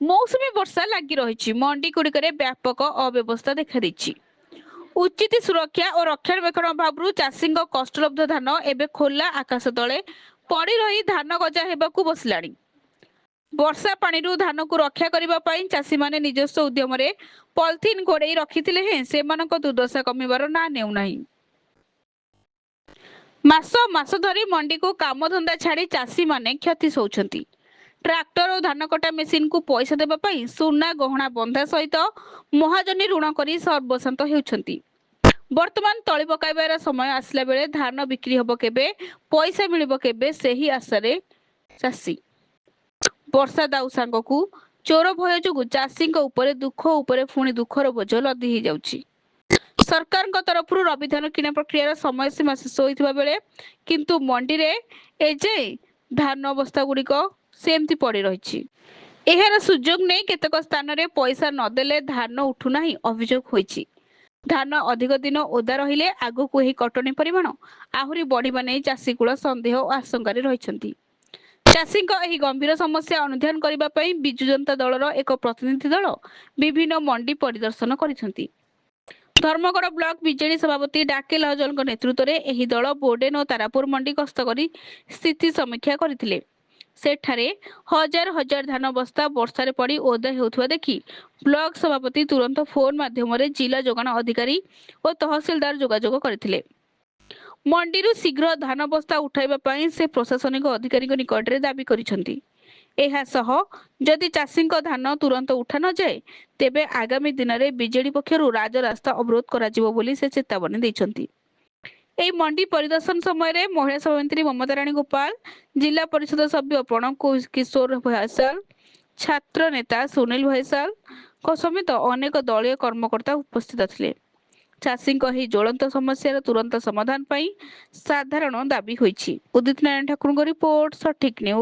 मौसुमी वर्षा लगी रही मंडी गुड़िक व्यापक अव्यवस्था देखा उचित सुरक्षा और रक्षणाबेक्षण अभाव चाषी कष्टलब्ध धान एवं खोला आकाश तले पड़ रही धान गजा होगा बसला वर्षा पानी धान को रक्षा करने चाषी मैंने निजस्व उद्यम पॉलिथिन घोड़े रखी से दुर्दशा कमिबार ना नेउना मास मास धरी मंडी को काम धंदा छाड़ी चाषी माने क्षति सोचती ट्राक्टर और धान कटा मेसीन को पैसा देवाई सुना गहना बंधा सहित महाजनी ऋण कर सर्वशांत होती वर्तमान तली पकाइबार समय आसला बेले धान बिक्री हब केबे पैसा मिलिब केबे सेही आशारे चाषी वर्षा दाऊ सांगकू चोर भय जो चाषी दुख उपरे पुणी दुखर बोझ लदी हो जाउछि सरकार तरफ रबी धान किणा प्रक्रियार समय सीमा शेष होता बेले किंतु मंडी रे एजे धान अवस्था गुड़िक सेमती पड़ी रही एहार सुजोग नहीं केतक स्थान रे पैसा नदेले धान उठुना अभियोग होइछि धान अधिक दिन ओदा रहिले आगकू एही कटनी परिमाण आहुरी बढ़िबा नै चाषीकूल संदेह और आशंकार रहिछन्ति चाषी एही गंभीर समस्या अनुध्यान करबा पई बिजु जनता दलर एक प्रतिनिधि दल विभिन्न मंडी परिदर्शन करिसन्ति धर्मगढ़ ब्लॉक बीजेडी सभापति डाके लहजल नेतृत्व में एही दल बोडेन और तारापुर मंडी गस्त कर स्थिति समीक्षा करथिले सेठारे हजार हजार धान बस्ता वर्षा पड़ी ओदा होउथुवा देखि ब्लॉक सभापति तुरंत फोन माध्यम जिला जोगाण अधिकारी और तहसीलदार जोगाजोग करथिले मंडी शीघ्र धान बस्ता उठाइबा पई से प्रशासनिक अधिकारी निकट में दाबी करिसंती जदि चाषी धान तुरंत उठा न जाए तेबे आगामी दिन में बीजेडी पक्षरु राजरास्ता अवरोध कराजिबो बोली से चेतावनी दैछंती एही मंडी परिदर्शन समय महिला सभापति ममता राणी गोपाल जिला परिषद सभ्य प्रणव किशोर भयसाल छात्र नेता सुनील भयसाल समेत अनेक दलीय कर्मकर्ता उपस्थित थे चाषी ज्वलंत समस्या तुरंत समाधान पाई साधारण दाबी होइछि। उदित नारायण ठाकुर रिपोर्ट सठिक न्यूज।